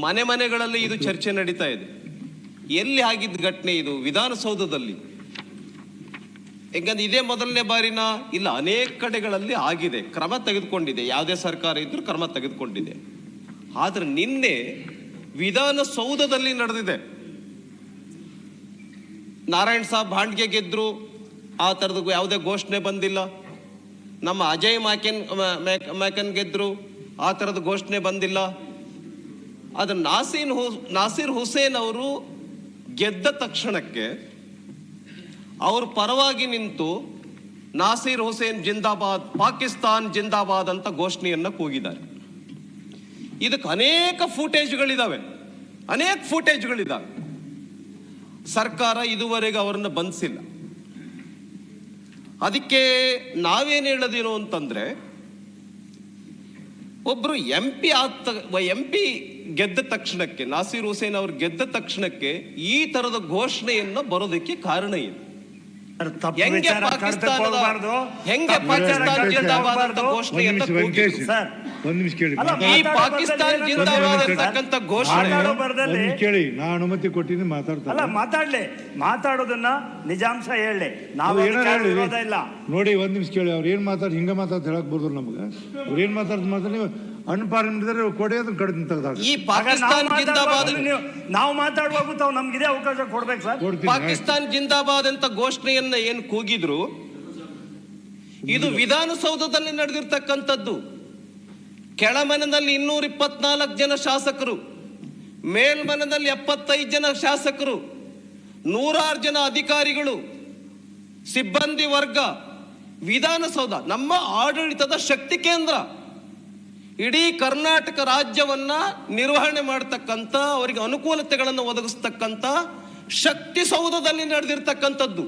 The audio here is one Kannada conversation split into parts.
ಮನೆ ಮನೆಗಳಲ್ಲಿ ಇದು ಚರ್ಚೆ ನಡೀತಾ ಇದೆ. ಎಲ್ಲಿ ಆಗಿದ್ದ ಘಟನೆ ಇದು? ವಿಧಾನಸೌಧದಲ್ಲಿ. ಯಾಕಂದ್ರೆ ಇದೇ ಮೊದಲನೇ ಬಾರಿನ? ಇಲ್ಲ, ಅನೇಕ ಕಡೆಗಳಲ್ಲಿ ಆಗಿದೆ, ಕ್ರಮ ತೆಗೆದುಕೊಂಡಿದೆ. ಯಾವುದೇ ಸರ್ಕಾರ ಇದ್ರೂ ಕ್ರಮ ತೆಗೆದುಕೊಂಡಿದೆ. ಆದ್ರೆ ನಿನ್ನೆ ವಿಧಾನಸೌಧದಲ್ಲಿ ನಡೆದಿದೆ. ನಾರಾಯಣ್ ಸಾಬ್ ಬಾಂಡ್ಗೆ ಗೆದ್ರು, ಆ ಥರದ ಯಾವುದೇ ಘೋಷಣೆ ಬಂದಿಲ್ಲ. ನಮ್ಮ ಅಜಯ್ ಮ್ಯಾಕನ್ ಗೆದ್ರು, ಆ ಥರದ ಘೋಷಣೆ ಬಂದಿಲ್ಲ. ಅದು ನಾಸೀರ್ ಹುಸೇನ್ ಅವರು ಗೆದ್ದ ತಕ್ಷಣಕ್ಕೆ ಅವ್ರ ಪರವಾಗಿ ನಿಂತು ನಾಸೀರ್ ಹುಸೇನ್ ಜಿಂದಾಬಾದ್, ಪಾಕಿಸ್ತಾನ್ ಜಿಂದಾಬಾದ್ ಅಂತ ಘೋಷಣೆಯನ್ನ ಕೂಗಿದ್ದಾರೆ. ಇದಕ್ಕೆ ಅನೇಕ ಫೂಟೇಜ್ಗಳಿದಾವೆ. ಸರ್ಕಾರ ಇದುವರೆಗೆ ಅವರನ್ನು ಬಂಧಿಸಿಲ್ಲ. ಅದಕ್ಕೆ ನಾವೇನು ಹೇಳೋದೇನು ಅಂತಂದ್ರೆ, ಒಬ್ರು ಎಂ ಪಿ ಗೆದ್ದ ತಕ್ಷಣಕ್ಕೆ, ನಾಸೀರ್ ಹುಸೇನ್ ಅವರು ಗೆದ್ದ ತಕ್ಷಣಕ್ಕೆ ಈ ತರದ ಘೋಷಣೆಯನ್ನ ಬರೋದಕ್ಕೆ ಕಾರಣ ಏನು? ಹೆಂಗೆ ಪಾಕಿಸ್ತಾನ ಜಿಂದಾಬಾದ್ ಅಂತ ಘೋಷಣೆಯನ್ನ ಈ ಪಾಕಿಸ್ತಾನ ಜಿಂದಾಬಾದ್ ಅಂತಕ್ಕಂಥ ಘೋಷಣೆ ಕೇಳಿ, ನಾ ಅನುಮತಿ ಕೊಟ್ಟಿದ್ದೀನಿ, ಮಾತಾಡೋದನ್ನ ನಿಜಾಂಶ ಹೇಳಿ. ನಾವು ಇಲ್ಲ ನೋಡಿ, ಒಂದ್ ನಿಮಿಷ ಕೇಳಿ. ಅವ್ರು ಏನ್ ಮಾತಾಡ್ ಹಿಂಗ ಮಾತಾಡ್ ಹೇಳಕ್ ಬರ್ದ್ರು ನಮ್ಗೆ. ಅವ್ರು ಏನ್ ಮಾತಾಡ್ ನೀವು ಅನ್ಪಾರ್ಲಿಮೆಂಟ್ ಕೊಡೆಯೋದನ್ನ ಕಡಿಮೆ ತೆಗೆದಾಗ ಈ ಪಾಕಿಸ್ತಾನ ಜಿಂದಾಬಾದ್ ನಾವು ಮಾತಾಡುವಾಗ ತಾವು ನಮ್ಗಿದೆ ಅವಕಾಶ ಕೊಡ್ಬೇಕು ಸರ್. ಪಾಕಿಸ್ತಾನ್ ಜಿಂದಾಬಾದ್ ಅಂತ ಘೋಷಣೆಯನ್ನ ಏನ್ ಕೂಗಿದ್ರು, ಇದು ವಿಧಾನಸೌಧದಲ್ಲಿ ನಡೆದಿರ್ತಕ್ಕಂಥದ್ದು. ಕೆಳಮನೆಯಲ್ಲಿ 224 ಜನ ಶಾಸಕರು, ಮೇಲ್ಮನೆಯಲ್ಲಿ 75 ಜನ ಶಾಸಕರು, 106 ಜನ ಅಧಿಕಾರಿಗಳು, ಸಿಬ್ಬಂದಿ ವರ್ಗ. ವಿಧಾನಸೌಧ ನಮ್ಮ ಆಡಳಿತದ ಶಕ್ತಿ ಕೇಂದ್ರ. ಇಡೀ ಕರ್ನಾಟಕ ರಾಜ್ಯವನ್ನ ನಿರ್ವಹಣೆ ಮಾಡತಕ್ಕಂಥ, ಅವರಿಗೆ ಅನುಕೂಲತೆಗಳನ್ನು ಒದಗಿಸ್ತಕ್ಕಂಥ ಶಕ್ತಿ ಸೌಧದಲ್ಲಿ ನಡೆದಿರ್ತಕ್ಕಂಥದ್ದು.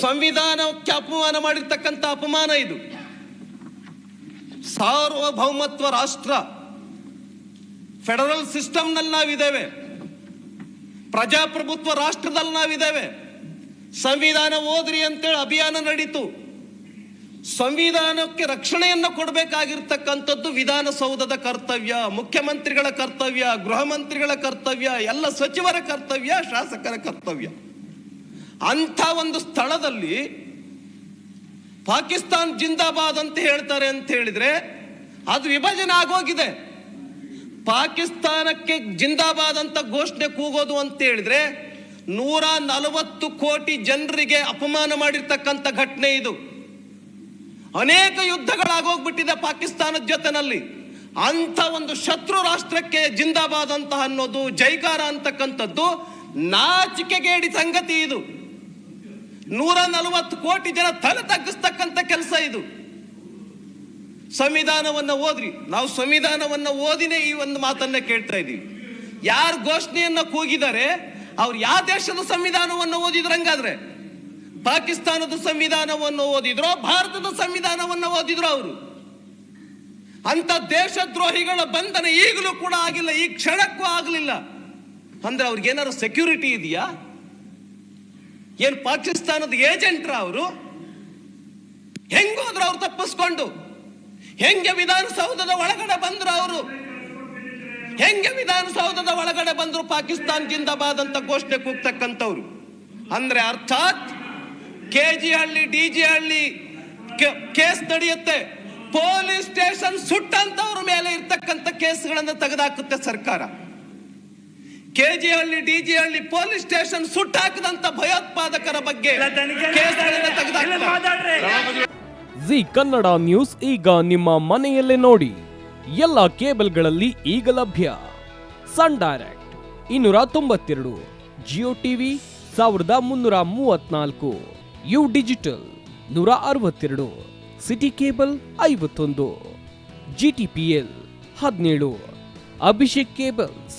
ಸಂವಿಧಾನಕ್ಕೆ ಅಪಮಾನ ಮಾಡಿರ್ತಕ್ಕಂಥ ಅಪಮಾನ ಇದು. ಸಾರ್ವಭೌಮತ್ವ ರಾಷ್ಟ್ರ, ಫೆಡರಲ್ ಸಿಸ್ಟಮ್ನಲ್ಲಿ ನಾವಿದ್ದೇವೆ, ಪ್ರಜಾಪ್ರಭುತ್ವ ರಾಷ್ಟ್ರದಲ್ಲಿ ನಾವಿದ್ದೇವೆ. ಸಂವಿಧಾನ ಓದ್ರಿ ಅಂತೇಳಿ ಅಭಿಯಾನ ನಡೀತು. ಸಂವಿಧಾನಕ್ಕೆ ರಕ್ಷಣೆಯನ್ನು ಕೊಡಬೇಕಾಗಿರ್ತಕ್ಕಂಥದ್ದು ವಿಧಾನಸೌಧದ ಕರ್ತವ್ಯ, ಮುಖ್ಯಮಂತ್ರಿಗಳ ಕರ್ತವ್ಯ, ಗೃಹ ಮಂತ್ರಿಗಳ ಕರ್ತವ್ಯ, ಎಲ್ಲ ಸಚಿವರ ಕರ್ತವ್ಯ, ಶಾಸಕರ ಕರ್ತವ್ಯ. ಅಂಥ ಒಂದು ಸ್ಥಳದಲ್ಲಿ ಪಾಕಿಸ್ತಾನ್ ಜಿಂದಾಬಾದ್ ಅಂತ ಹೇಳ್ತಾರೆ ಅಂತ ಹೇಳಿದ್ರೆ ಅದು ವಿಭಜನೆ ಆಗೋಗಿದೆ. ಪಾಕಿಸ್ತಾನಕ್ಕೆ ಜಿಂದಾಬಾದ್ ಅಂತ ಘೋಷಣೆ ಕೂಗೋದು ಅಂತ ಹೇಳಿದ್ರೆ 140 ಕೋಟಿ ಜನರಿಗೆ ಅಪಮಾನ ಮಾಡಿರ್ತಕ್ಕಂಥ ಘಟನೆ ಇದು. ಅನೇಕ ಯುದ್ಧಗಳಾಗೋಗ್ಬಿಟ್ಟಿದೆ ಪಾಕಿಸ್ತಾನದ ಜೊತೆನಲ್ಲಿ. ಅಂಥ ಒಂದು ಶತ್ರು ರಾಷ್ಟ್ರಕ್ಕೆ ಜಿಂದಾಬಾದ್ ಅಂತ ಅನ್ನೋದು, ಜೈಕಾರ ಅಂತಕ್ಕಂಥದ್ದು ನಾಚಿಕೆಗೇಡಿ ಸಂಗತಿ. ಇದು 140 ಕೋಟಿ ಜನ ತಲೆ ತಗ್ಗಿಸ್ತಕ್ಕಂಥ ಕೆಲಸ ಇದು. ಸಂವಿಧಾನವನ್ನ ಓದ್ರಿ. ನಾವು ಸಂವಿಧಾನವನ್ನ ಓದಿನೇ ಈ ಒಂದು ಮಾತನ್ನ ಕೇಳ್ತಾ ಇದೀವಿ. ಯಾರು ಘೋಷಣೆಯನ್ನ ಕೂಗಿದ್ದಾರೆ ಅವ್ರು ಯಾವ ದೇಶದ ಸಂವಿಧಾನವನ್ನು ಓದಿದ್ರು? ಹಂಗಾದ್ರೆ ಪಾಕಿಸ್ತಾನದ ಸಂವಿಧಾನವನ್ನು ಓದಿದ್ರೋ, ಭಾರತದ ಸಂವಿಧಾನವನ್ನು ಓದಿದ್ರು ಅವರು? ಅಂತ ದೇಶದ್ರೋಹಿಗಳ ಬಂಧನ ಈಗಲೂ ಕೂಡ ಆಗಿಲ್ಲ, ಈ ಕ್ಷಣಕ್ಕೂ ಆಗಲಿಲ್ಲ ಅಂದ್ರೆ ಅವ್ರಿಗೇನಾದ್ರು ಸೆಕ್ಯೂರಿಟಿ ಇದೆಯಾ? ಏನ್ ಪಾಕಿಸ್ತಾನದ ಏಜೆಂಟ್ರ ಅವರು? ಹೆಂಗೋದ್ರು ಅವ್ರು ತಪ್ಪಿಸ್ಕೊಂಡು? ಹೆಂಗೆ ವಿಧಾನಸೌಧದ ಒಳಗಡೆ ಬಂದ್ರು ಅವರು? ಹೆಂಗೆ ವಿಧಾನಸೌಧದ ಒಳಗಡೆ ಬಂದ್ರು ಪಾಕಿಸ್ತಾನ್ ಜಿಂದಾಬಾದ್ ಅಂತ ಘೋಷಣೆ ಕೂಗ್ತಕ್ಕಂಥವ್ರು? ಅಂದ್ರೆ ಅರ್ಥಾತ್ ಕೆಜಿ ಹಳ್ಳಿ, ಡಿಜಿ ಹಳ್ಳಿ ಕೇಸ್ ನಡೆಯುತ್ತೆ, ಪೊಲೀಸ್ ಸ್ಟೇಷನ್ ಸುಟ್ಟಂತವ್ರ ಮೇಲೆ ಇರ್ತಕ್ಕಂಥ ಕೇಸ್ಗಳನ್ನು ತೆಗೆದುಹಾಕುತ್ತೆ ಸರ್ಕಾರ. ಕೆಜಿ ಹಳ್ಳಿ, ಡಿಜಿ ಹಳ್ಳಿ ಪೊಲೀಸ್ ಸ್ಟೇಷನ್ ಸುಟ್ಟಾಕದಂತ ಭಯೋತ್ಪಾದಕರ ಬಗ್ಗೆ ಕೇಸ್ಗಳನ್ನು ತೆಗೆದುಹಾಕುತ್ತೆ. ಜಿ ಕನ್ನಡ ನ್ಯೂಸ್ ಈಗ ನಿಮ್ಮ ಮನೆಯಲ್ಲೇ ನೋಡಿ. ಎಲ್ಲ ಕೇಬಲ್ಗಳಲ್ಲಿ ಈಗ ಲಭ್ಯ. Sun Direct 292, Jio TV 1334, U digital 162, city cable 51, GTPL 17, Abhishek cables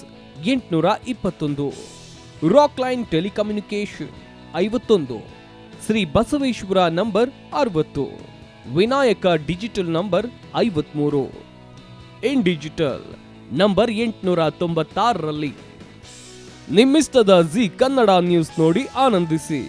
821, rock line telecommunication 51, Shri Basaveshwara number 60, Vinayaka digital number 53, in digital number 896ರಲ್ಲಿ. ನಿಮ್ಮಿಸ್ತದ ಜಿ ಕನ್ನಡ ನ್ಯೂಸ್ ನೋಡಿ ಆನಂದಿಸಿ.